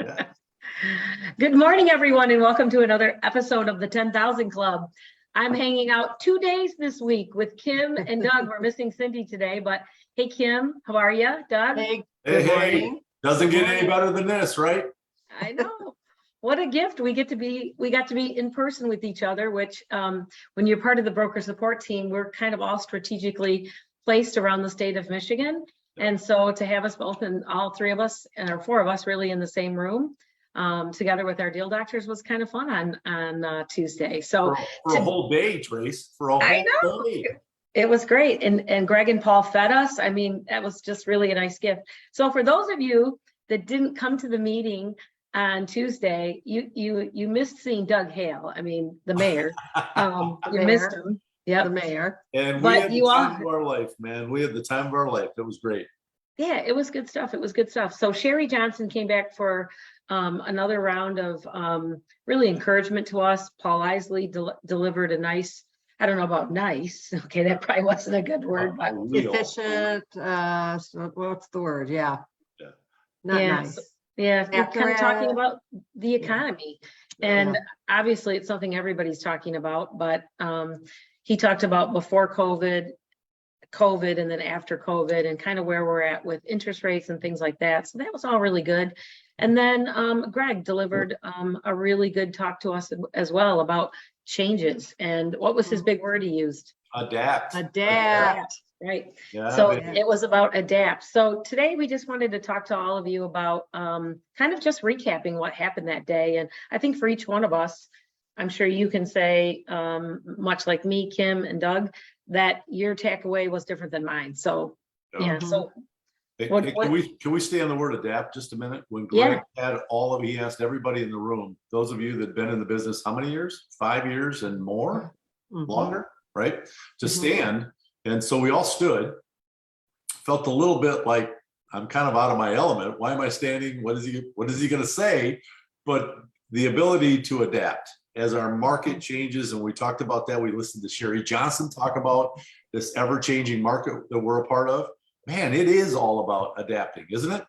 Yeah. Good morning, everyone, and welcome to another episode of the 10,000 Club. I'm hanging out 2 days this week with Kim and Doug. We're missing Cindy today, but hey, Kim, how are you? Doug? Hey, Hey, good morning. doesn't Good get any morning. better than this, right? I know. What a gift. We got to be in person with each other, which when you're part of the broker support team, we're kind of all strategically placed around the state of Michigan. And so to have us both, and all three of us, or four of us really in the same room together with our deal doctors was kind of fun on Tuesday. So for a whole day, Trace, for a whole day. It was great. And Greg and Paul fed us. I mean, that was just really a nice gift. So for those of you that didn't come to the meeting on Tuesday, you missed seeing Doug Hale. I mean, the mayor. Missed him. Yeah, The mayor. And we had the time of our life, man. We had the time of our life. It was great. Yeah, it was good stuff. It was good stuff. So Sherry Johnson came back for another round of really encouragement to us. Paul Isley delivered a nice, I don't know about nice. Okay, that probably wasn't a good word, but Efficient, so what's the word? Yeah. Not yeah, nice. yeah, we're kind of Accurate. talking about the economy. And obviously it's something everybody's talking about, but he talked about before COVID, and then after COVID, and kind of where we're at with interest rates and things like that. So that was all really good. And then Greg delivered a really good talk to us as well about changes. And what was his big word he used? Adapt. Right. Yeah, So baby. it was about adapt. So today we just wanted to talk to all of you about kind of just recapping what happened that day. And I think for each one of us, I'm sure you can say, much like me, Kim and Doug, that your takeaway was different than mine. So yeah. So Hey, what- can we stay on the word adapt just a minute? When Greg had he asked everybody in the room, those of you that have been in the business, how many years? 5 years and more? Longer, right? To stand. And so we all stood, felt a little bit like I'm kind of out of my element. Why am I standing? What is he going to say? But the ability to adapt as our market changes, and we talked about that. We listened to Sherry Johnson talk about this ever-changing market that we're a part of. Man, it is all about adapting, isn't it?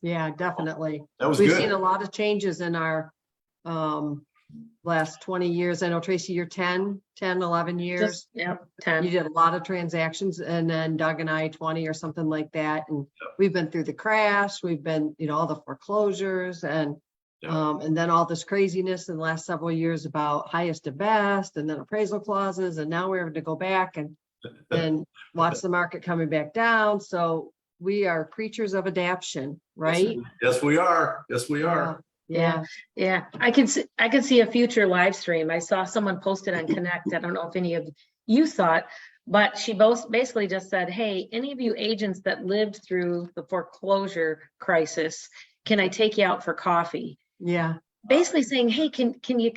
Yeah, definitely. That was We've good. seen a lot of changes in our last 20 years. I know, Tracy, you're 10, 11 years. Just, 10. You did a lot of transactions, and then Doug and I 20 or something like that. And we've been through the crash. We've been, all the foreclosures and then all this craziness in the last several years about highest to best, and then appraisal clauses. And now we're having to go back and watch the market coming back down. So we are creatures of adaptation, right? Yes, we are. Yes, we are. Yeah. I could see a future live stream. I saw someone posted on Connect. I don't know if any of you saw it, but she basically just said, hey, any of you agents that lived through the foreclosure crisis, can I take you out for coffee? Yeah. Basically saying, hey, can you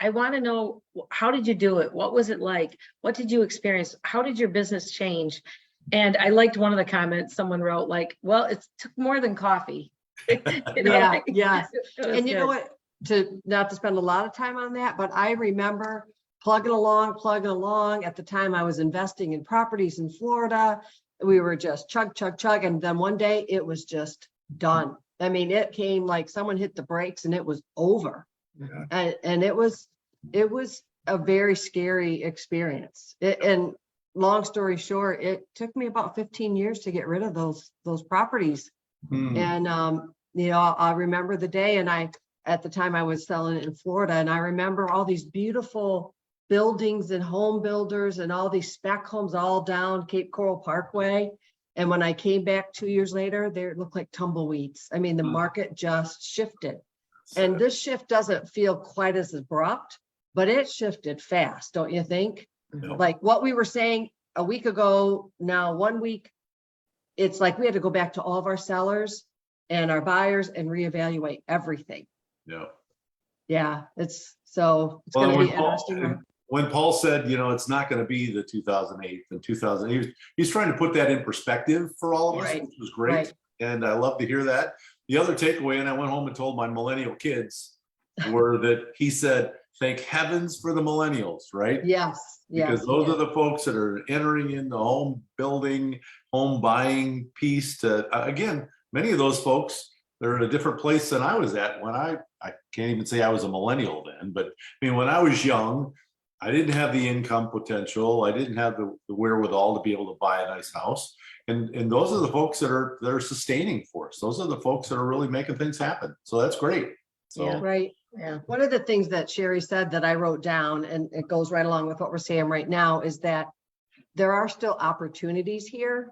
I want to know, how did you do it? What was it like? What did you experience? How did your business change? And I liked one of the comments someone wrote, like, well, it took more than coffee. Yes. And you know what, not to spend a lot of time on that, but I remember plugging along. At the time I was investing in properties in Florida. We were just chug. And then one day it was just done. I mean, it came like someone hit the brakes and it was over. And it was a very scary experience. And long story short, it took me about 15 years to get rid of those properties. And, I remember the day, and at the time I was selling it in Florida, and I remember all these beautiful buildings and home builders and all these spec homes all down Cape Coral Parkway. And when I came back 2 years later, they looked like tumbleweeds. I mean, the market just shifted. And this shift doesn't feel quite as abrupt, but it shifted fast, don't you think? No. Like what we were saying a week ago, now 1 week, it's like we had to go back to all of our sellers and our buyers and reevaluate everything. Yeah, it's going to be interesting. When Paul said, it's not going to be the 2008 and 2000, he's trying to put that in perspective for all of us, which was great. Right. And I love to hear that. The other takeaway, and I went home and told my millennial kids, were that he said, thank heavens for the millennials, right? Yes. Because those are the folks that are entering in the home building, home buying piece to, again, many of those folks they're in a different place than I was at when I can't even say I was a millennial then, but I mean, when I was young, I didn't have the income potential. I didn't have the wherewithal to be able to buy a nice house. And those are the folks that are sustaining for us. Those are the folks that are really making things happen. So that's great. So Yeah. Right. Yeah. One of the things that Sherry said that I wrote down, and it goes right along with what we're saying right now, is that there are still opportunities here.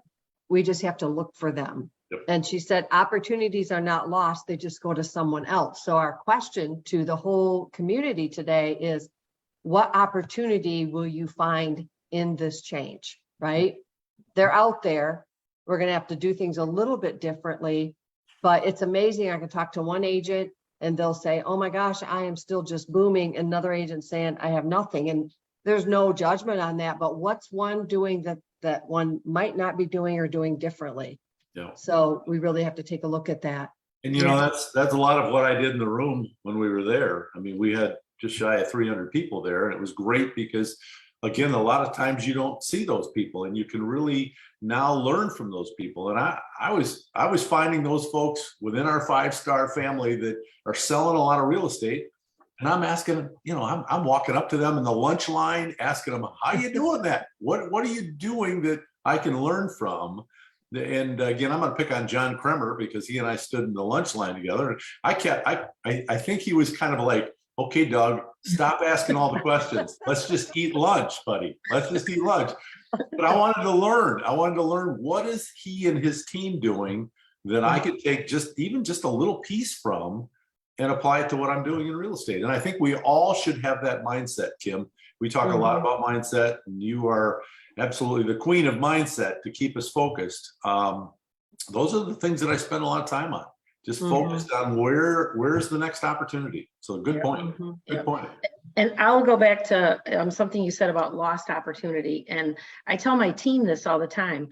We just have to look for them. Yep. And she said, opportunities are not lost. They just go to someone else. So our question to the whole community today is, what opportunity will you find in this change, right? They're out there. We're going to have to do things a little bit differently, but it's amazing. I can talk to one agent and they'll say, oh my gosh, I am still just booming. Another agent saying I have nothing. And there's no judgment on that, but what's one doing that one might not be doing or doing differently? yeah. So we really have to take a look at that. And you know, that's a lot of what I did in the room when we were there. I mean, we had just shy of 300 people there, and it was great because, again, a lot of times you don't see those people, and you can really now learn from those people. And I was finding those folks within our 5-star family that are selling a lot of real estate, and I'm asking them, you know, I'm walking up to them in the lunch line, asking them, how you doing that? What are you doing that I can learn from? And again, I'm going to pick on John Kremer because he and I stood in the lunch line together. I think he was kind of like, okay, Doug, stop asking all the questions. Let's just eat lunch, buddy. Let's just eat lunch. But I wanted to learn. I wanted to learn, what is he and his team doing that I could take just a little piece from and apply it to what I'm doing in real estate. And I think we all should have that mindset, Kim. We talk a lot about mindset, and you are absolutely the queen of mindset to keep us focused. Those are the things that I spend a lot of time on. Just focused on where's the next opportunity. So good point. Good point. And I'll go back to something you said about lost opportunity. And I tell my team this all the time.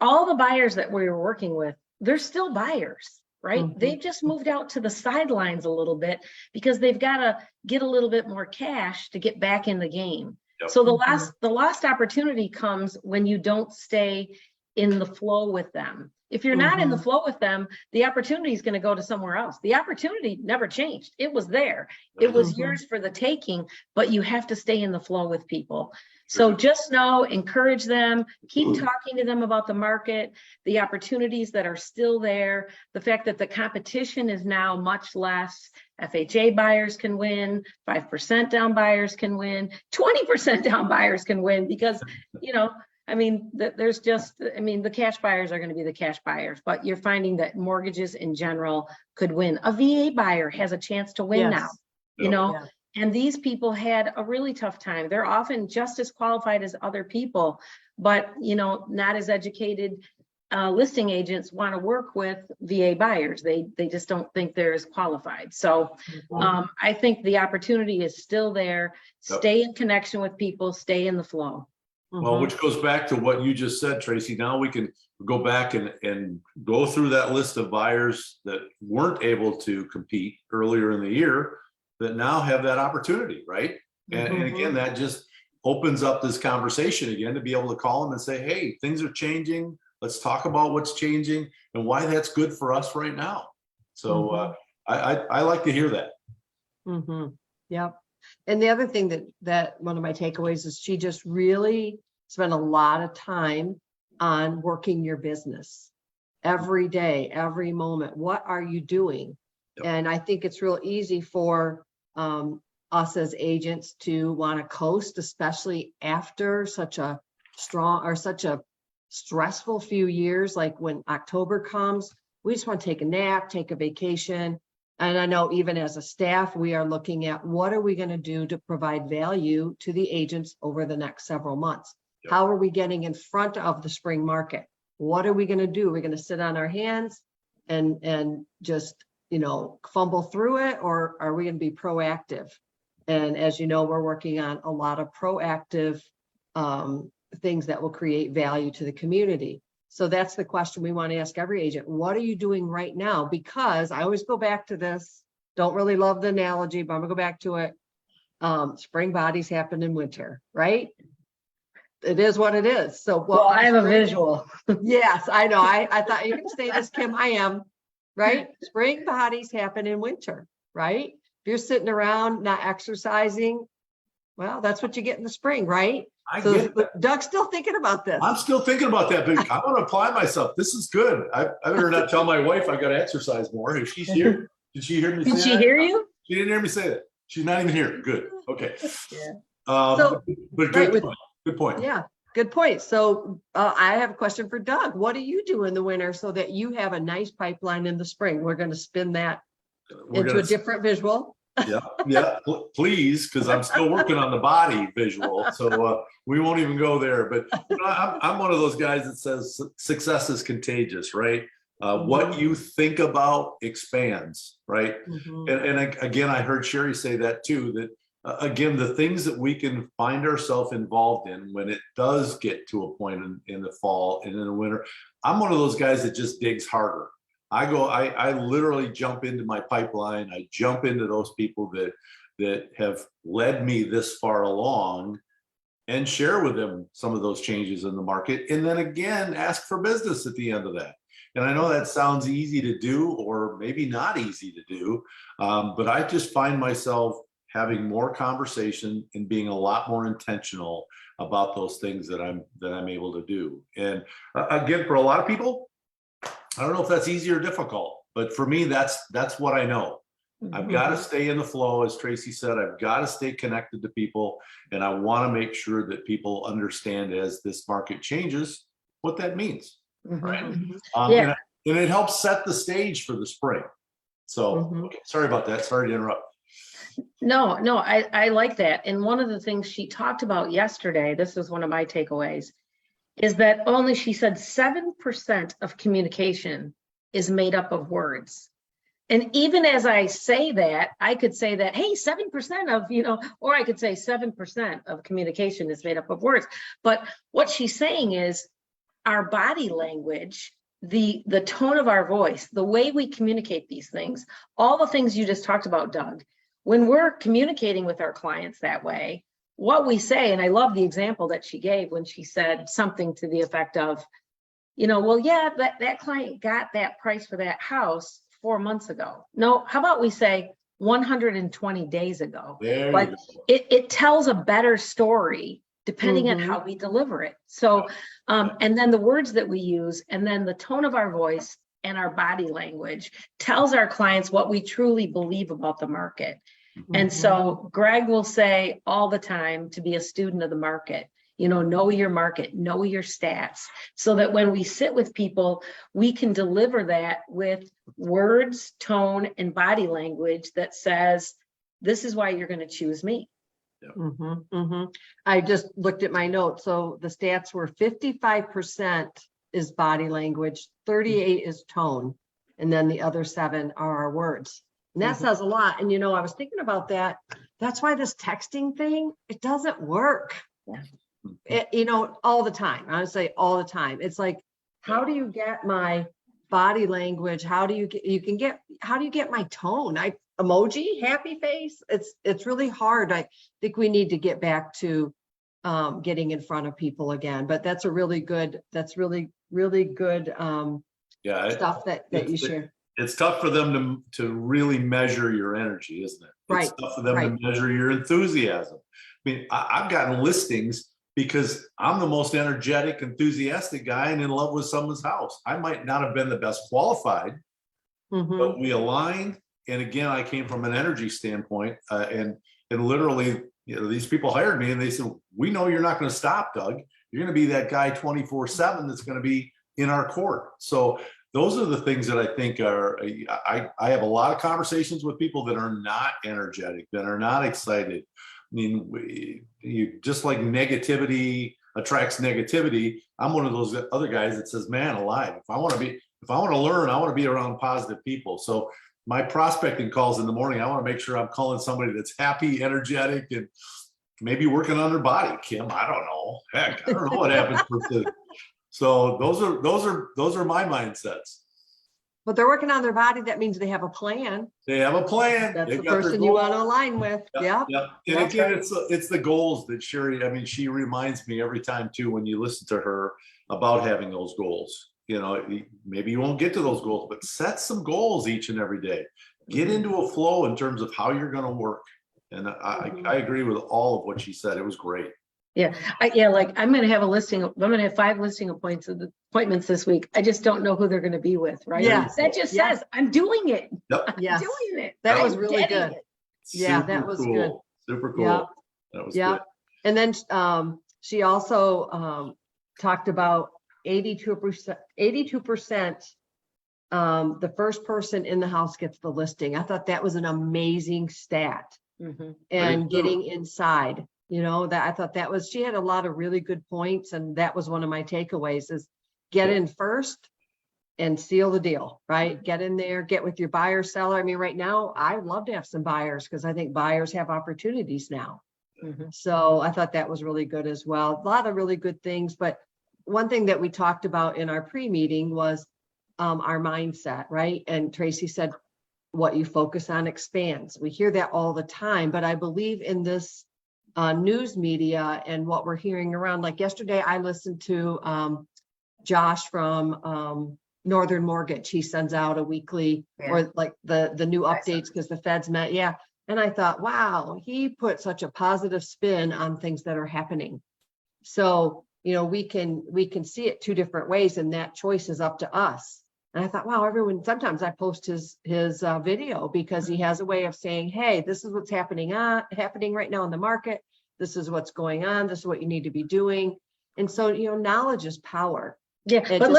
All the buyers that we were working with, they're still buyers, right? They've just moved out to the sidelines a little bit because they've got to get a little bit more cash to get back in the game. Yep. So the lost opportunity comes when you don't stay in the flow with them. If you're not in the flow with them, the opportunity is going to go to somewhere else. The opportunity never changed. It was there. It was yours for the taking, but you have to stay in the flow with people. So just know, encourage them, keep talking to them about the market, the opportunities that are still there, the fact that the competition is now much less. FHA buyers can win, 5% down buyers can win, 20% down buyers can win because, you know, I mean, there's just, I mean, the cash buyers are going to be the cash buyers, but you're finding that mortgages in general could win. A VA buyer has a chance to win now, you know, and these people had a really tough time. They're often just as qualified as other people, but, you know, not as educated. Listing agents want to work with VA buyers. They just don't think they're as qualified. So I think the opportunity is still there. Stay in connection with people, stay in the flow. Well, which goes back to what you just said, Tracy. Now we can go back and go through that list of buyers that weren't able to compete earlier in the year that now have that opportunity, right? And again, that just opens up this conversation again to be able to call them and say, hey, things are changing. Let's talk about what's changing and why that's good for us right now. So I like to hear that. Yep. And the other thing that one of my takeaways is she just really spent a lot of time on working your business every day, every moment. What are you doing? Yep. And I think it's real easy for us as agents to want to coast, especially after such a strong or such a stressful few years. Like when October comes, we just want to take a nap, take a vacation. And I know even as a staff, we are looking at what are we going to do to provide value to the agents over the next several months? Yep. How are we getting in front of the spring market? What are we going to do? We're going to sit on our hands and just, you know, fumble through it, or are we going to be proactive? And as you know, we're working on a lot of proactive things that will create value to the community. So that's the question we want to ask every agent. What are you doing right now? Because I always go back to this. Don't really love the analogy, but I'm gonna go back to it. Spring bodies happen in winter, right? It is what it is. So well, I have a visual. Yes, I know. I thought you can say this, Kim. I am. right? Spring bodies happen in winter, right? If you're sitting around not exercising, well, that's what you get in the spring, right? I So get that. Doug's still thinking about this. I'm still thinking about that, but I want to apply myself. This is good. I better not tell my wife I got to exercise more. If she's here, did she hear me say Did she that? hear you? She didn't hear me say that. She's not even here. Good. Okay. Yeah. So, But right, good point. Good point. Yeah, good point. So I have a question for Doug. What do you do in the winter so that you have a nice pipeline in the spring? We're going to spin that We're into gonna, a different visual. yeah, please, because I'm still working on the body visual. So we won't even go there. But I'm one of those guys that says success is contagious, right? What you think about expands, right? And again, I heard Sherry say that too, that again, the things that we can find ourselves involved in when it does get to a point in the fall and in the winter, I'm one of those guys that just digs harder. I literally jump into my pipeline. I jump into those people that have led me this far along and share with them some of those changes in the market. And then again, ask for business at the end of that. And I know that sounds easy to do, or maybe not easy to do, but I just find myself having more conversation and being a lot more intentional about those things that I'm able to do. And again, for a lot of people, I don't know if that's easy or difficult, but for me, that's what I know. I've got to stay in the flow, as Tracy said. I've got to stay connected to people, and I want to make sure that people understand as this market changes what that means, right? Yeah. And it helps set the stage for the spring. So, okay, sorry about that. Sorry to interrupt. No, I like that. And one of the things she talked about yesterday, this is one of my takeaways, is that only, she said, 7% of communication is made up of words. And even as I say that, I could say that, hey, 7% of, or I could say 7% of communication is made up of words. But what she's saying is our body language, the tone of our voice, the way we communicate these things, all the things you just talked about, Doug, when we're communicating with our clients that way, what we say, and I love the example that she gave when she said something to the effect of, well, yeah, that client got that price for that house 4 months ago. No, how about we say 120 days ago? Like it tells a better story depending on how we deliver it. So, and then the words that we use, and then the tone of our voice and our body language tells our clients what we truly believe about the market. And so Greg will say all the time to be a student of the market, know your market, know your stats, so that when we sit with people, we can deliver that with words, tone, and body language that says, this is why you're going to choose me. I just looked at my notes. So the stats were 55% is body language, 38 is tone, and then the other 7 are our words. And that says a lot. And, I was thinking about that. That's why this texting thing, it doesn't work. All the time. I would say all the time. It's like, how do you get my body language? How do you get my tone? Emoji, happy face. It's really hard. I think we need to get back to getting in front of people again. But that's really good stuff that you share. It's tough for them to really measure your energy, isn't it? It's tough for them to measure your enthusiasm. I mean, I've gotten listings because I'm the most energetic, enthusiastic guy and in love with someone's house. I might not have been the best qualified, but we aligned. And again, I came from an energy standpoint, and literally, these people hired me and they said, we know you're not going to stop, Doug. You're going to be that guy 24/7 that's going to be in our court. So those are the things that I think are, I have a lot of conversations with people that are not energetic, that are not excited. I mean, you just like negativity attracts negativity. I'm one of those other guys that says, man alive, if I want to learn, I want to be around positive people. So my prospecting calls in the morning, I want to make sure I'm calling somebody that's happy, energetic, and maybe working on their body. Kim, I don't know. Heck, I don't know what happens for the. So those are my mindsets. But they're working on their body. That means they have a plan. They have a plan. That's the person you want to align with. Yeah. And again, it's the goals that Sherry, she reminds me every time too, when you listen to her about having those goals. maybe you won't get to those goals, but set some goals each and every day. Get into a flow in terms of how you're going to work. And I agree with all of what she said. It was great. Yeah, like I'm going to have I'm going to have 5 listing appointments this week. I just don't know who they're going to be with, right? Yes. That just says I'm doing it. Yep. I'm Yes. doing it. That I'm was really getting good. it. Yeah, Super that was cool. good. Super cool. Yeah. That was Yeah. good. And then she also talked about 82%, the first person in the house gets the listing. I thought that was an amazing stat. Mhm. And Me too. getting inside, that I thought that was, she had a lot of really good points, and that was one of my takeaways is get in first and seal the deal, right? Get in there, get with your buyer seller. I mean, right now, I'd love to have some buyers because I think buyers have opportunities now. Mhm. So I thought that was really good as well. A lot of really good things, but one thing that we talked about in our pre-meeting was our mindset, right? And Tracy said, what you focus on expands. We hear that all the time, but I believe in this news media and what we're hearing around. Like yesterday, I listened to Josh from Northern Mortgage. He sends out a weekly or like the new updates because the Fed's met. Yeah. And I thought, wow, he put such a positive spin on things that are happening. So, we can see it 2 different ways, and that choice is up to us. And I thought, wow, sometimes I post his video because he has a way of saying, hey, this is what's happening right now in the market. This is what's going on. This is what you need to be doing. And so, knowledge is power. Yeah, but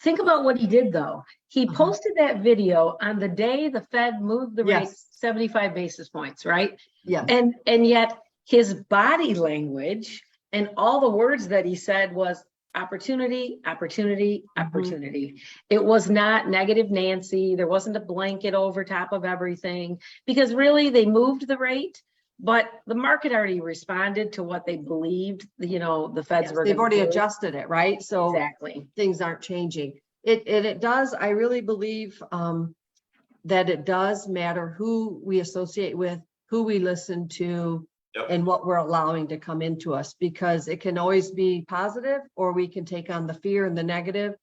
think about what he did though. He posted that video on the day the Fed moved the rate 75 basis points, right? Yeah. And yet his body language and all the words that he said was opportunity, opportunity, opportunity. It was not negative Nancy. There wasn't a blanket over top of everything, because really they moved the rate, but the market already responded to what they believed, the Feds were. They've already adjusted it, right? So exactly, things aren't changing. It does. I really believe that it does matter who we associate with, who we listen to, and what we're allowing to come into us, because it can always be positive, or we can take on the fear and the negative.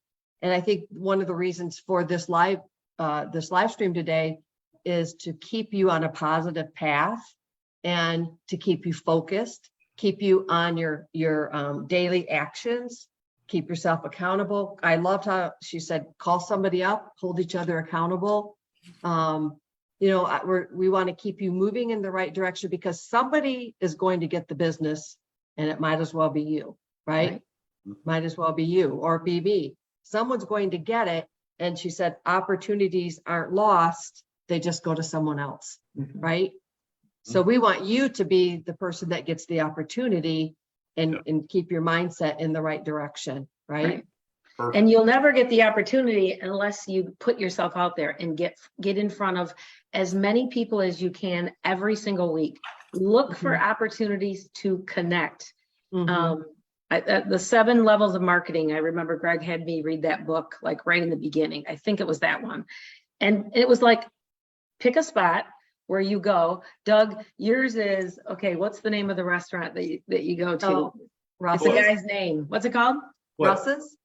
And I think one of the reasons for this live stream today is to keep you on a positive path and to keep you focused, keep you on your daily actions, keep yourself accountable. I loved how she said, call somebody up, hold each other accountable. We want to keep you moving in the right direction, because somebody is going to get the business, and it might as well be you, right? Might as well be you or be me. Someone's going to get it. And she said, opportunities aren't lost. They just go to someone else, right? So we want you to be the person that gets the opportunity and keep your mindset in the right direction, right? And you'll never get the opportunity unless you put yourself out there and get in front of as many people as you can every single week. Look for opportunities to connect. The 7 levels of marketing. I remember Greg had me read that book like right in the beginning. I think it was that one. And it was like, pick a spot where you go. Doug, yours is, okay, what's the name of the restaurant that you go to? It's the guy's name. What's it called? Russ's?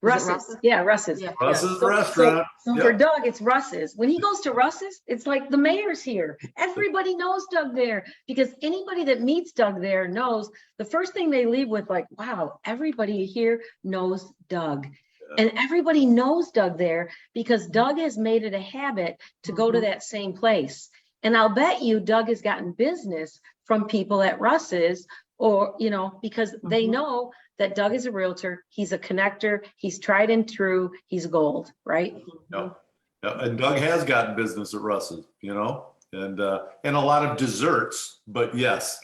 Russ's. Yeah, Russ's. Yeah. Russ's restaurant. So for Doug, it's Russ's. When he goes to Russ's, it's like the mayor's here. Everybody knows Doug there, because anybody that meets Doug there knows the first thing they leave with, like, wow, everybody here knows Doug. And everybody knows Doug there because Doug has made it a habit to go to that same place. And I'll bet you Doug has gotten business from people at Russ's, or, because they know that Doug is a realtor, he's a connector, he's tried and true, he's gold, right? And Doug has gotten business at Russ's, and a lot of desserts, but yes.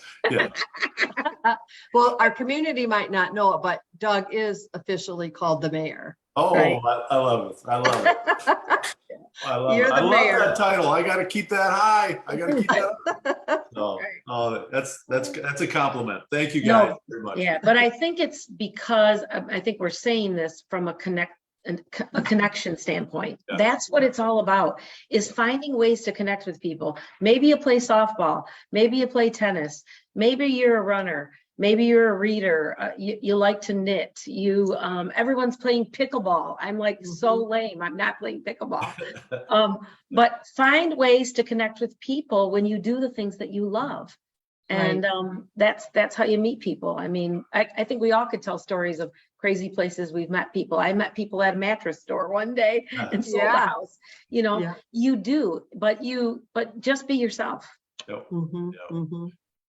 Well, our community might not know it, but Doug is officially called the mayor. Oh, right? I love it. I love it. I love You're it. the I love mayor. that title. I got to keep that high. I got to keep that up. Oh, that's a compliment. Thank you guys very much. Yeah, but I think it's because I think we're saying this from a connection standpoint. Yeah. That's what it's all about, is finding ways to connect with people. Maybe you play softball, maybe you play tennis, maybe you're a runner, maybe you're a reader, you like to knit, everyone's playing pickleball. I'm like so lame, I'm not playing pickleball. But find ways to connect with people when you do the things that you love. And that's how you meet people. I mean, I think we all could tell stories of crazy places we've met people. I met people at a mattress store one day and sold a house. You do, but just be yourself. Yep.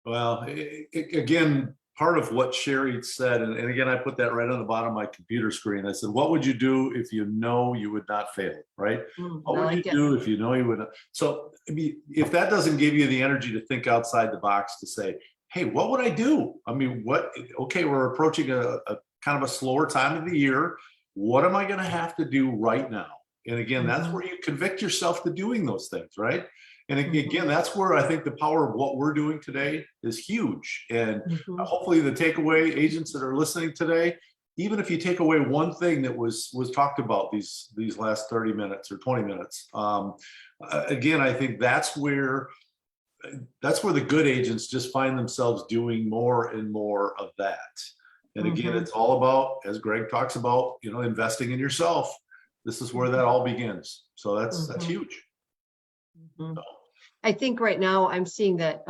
Well, again, part of what Sherry said, and again, I put that right on the bottom of my computer screen. I said, what would you do if you know you would not fail, right? What would you do if you know you would not? So, I mean, if that doesn't give you the energy to think outside the box to say, hey, what would I do? I mean, okay, we're approaching a kind of a slower time of the year. What am I going to have to do right now? And again, that's where you convict yourself to doing those things, right? And again, that's where I think the power of what we're doing today is huge. And hopefully the takeaway agents that are listening today, even if you take away one thing that was talked about these last 30 minutes or 20 minutes, again, I think that's where the good agents just find themselves doing more and more of that. And again, it's all about, as Greg talks about, investing in yourself. This is where that all begins. So that's huge. So. I think right now I'm seeing that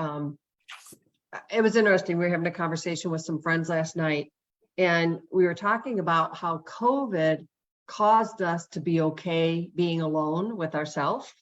it was interesting. We were having a conversation with some friends last night, and we were talking about how COVID caused us to be okay being alone with ourselves.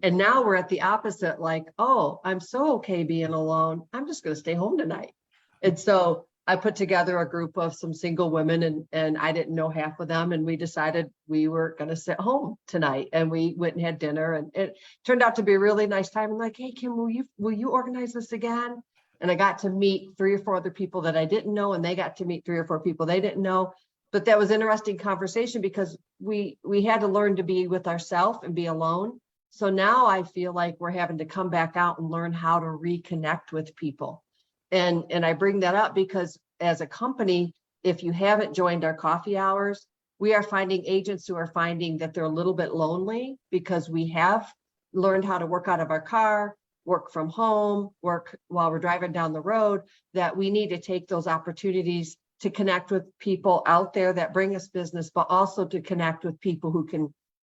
And now we're at the opposite, like, oh, I'm so okay being alone, I'm just going to stay home tonight. And so I put together a group of some single women, and I didn't know half of them, and we decided we were going to sit home tonight, and we went and had dinner, and it turned out to be a really nice time. I'm like, hey, Kim, will you organize this again? And I got to meet 3 or 4 other people that I didn't know, and they got to meet 3 or 4 people they didn't know. But that was interesting conversation because we had to learn to be with ourselves and be alone. So now I feel like we're having to come back out and learn how to reconnect with people. And I bring that up because as a company, if you haven't joined our coffee hours, we are finding agents who are finding that they're a little bit lonely because we have learned how to work out of our car, work from home, work while we're driving down the road, that we need to take those opportunities to connect with people out there that bring us business, but also to connect with people who can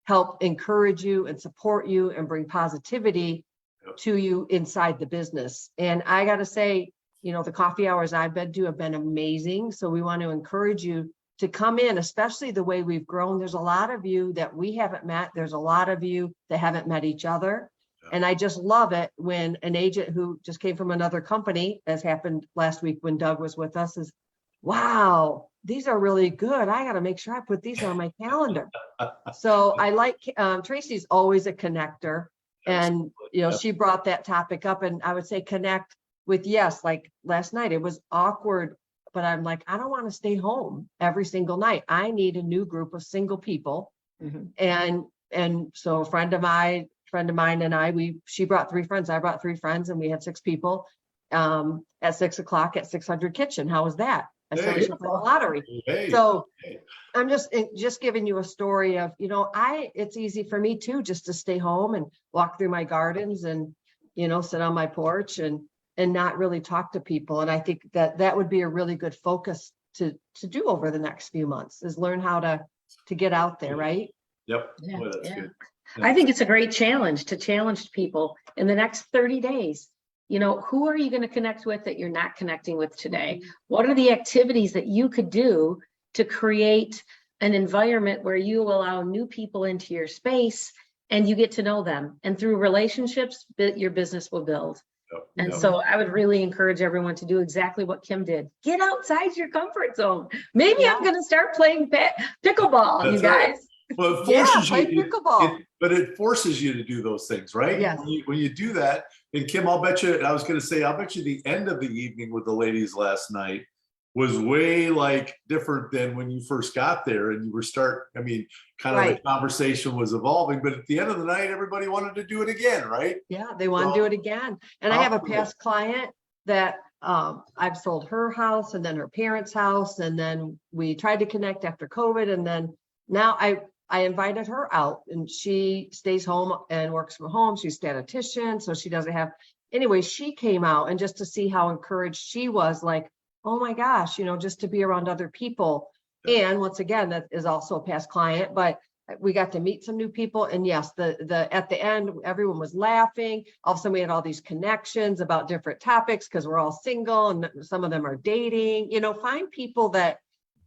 help encourage you and support you and bring positivity to you inside the business. And I got to say, the coffee hours I've been to have been amazing. So we want to encourage you to come in, especially the way we've grown. There's a lot of you that we haven't met. There's a lot of you that haven't met each other. And I just love it when an agent who just came from another company, as happened last week when Doug was with us, is, wow, these are really good. I got to make sure I put these on my calendar. So I like, Tracy's always a connector. And, she brought that topic up, and I would say connect with, yes, like last night, it was awkward, but I'm like, I don't want to stay home every single night. I need a new group of single people. And so a friend of mine and she brought 3 friends, I brought 3 friends, and we had 6 people at 6 o'clock at 600 Kitchen. How was that? I said, we should play the lottery. So I'm just giving you a story of, it's easy for me too, just to stay home and walk through my gardens and, sit on my porch and not really talk to people. And I think that would be a really good focus to do over the next few months, is learn how to get out there. Right. Yep. Yeah, well, that's good. Yeah. I think it's a great challenge to challenge people in the next 30 days. Who are you going to connect with that you're not connecting with today? What are the activities that you could do to create an environment where you allow new people into your space and you get to know them? And through relationships, your business will build. And so I would really encourage everyone to do exactly what Kim did. Get outside your comfort zone. Maybe I'm going to start playing pickleball, That's you guys. Right. Well, it forces you, pickleball. But it forces you to do those things, right? Yes. When you do that, and Kim, I'll bet you the end of the evening with the ladies last night was way different than when you first got there and you were the conversation was evolving, but at the end of the night, everybody wanted to do it again, right? Yeah, they want to do it again. And I have a past client that I've sold her house and then her parents' house, and then we tried to connect after COVID, and then now I invited her out, and she stays home and works from home. She's a statistician, so she doesn't have anyway, she came out, and just to see how encouraged she was, like, oh my gosh, just to be around other people. Yeah. And once again, that is also a past client, but we got to meet some new people. And yes, at the end, everyone was laughing. All of a sudden we had all these connections about different topics because we're all single and some of them are dating. Find people that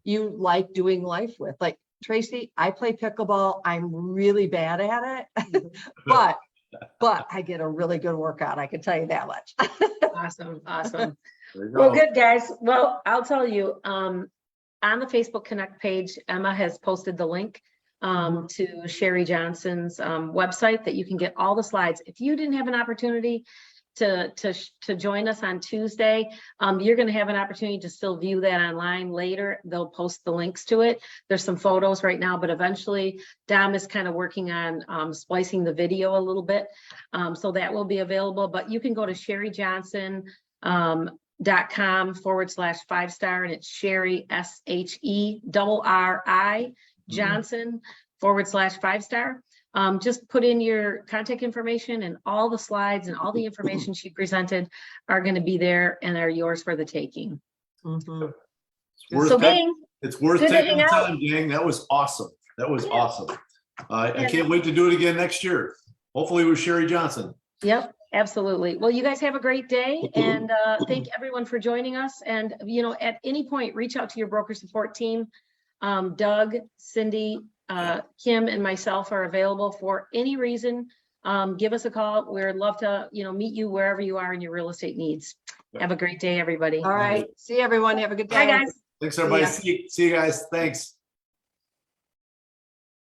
you like doing life with. Like Tracy, I play pickleball. I'm really bad at it, but I get a really good workout. I can tell you that much. Awesome. Awesome. There you Well, go. good guys. Well, I'll tell you, on the Facebook Connect page, Emma has posted the link to Sherry Johnson's website that you can get all the slides. If you didn't have an opportunity to join us on Tuesday, you're going to have an opportunity to still view that online later. They'll post the links to it. There's some photos right now, but eventually Dom is kind of working on splicing the video a little bit. So that will be available, but you can go to sherryjohnson.com/5-star, and it's Sherry SHERRI Johnson /5-star. Just put in your contact information, and all the slides and all the information she presented are going to be there and are yours for the taking. It's So worth gang, it's worth good to taking the hang out. time, gang. That was awesome. That was Yeah. awesome. I Yeah. can't wait to do it again next year. Hopefully with Sherry Johnson. Yep, absolutely. Well, you guys have a great day, and thank everyone for joining us. And, at any point, reach out to your broker support team. Doug, Cindy, Kim, and myself are available for any reason. Give us a call. We'd love to, meet you wherever you are in your real estate needs. Yeah. Have a great day, everybody. All right. See everyone. Have a good day. Bye, guys. Thanks, everybody. Yeah. See you guys. Thanks.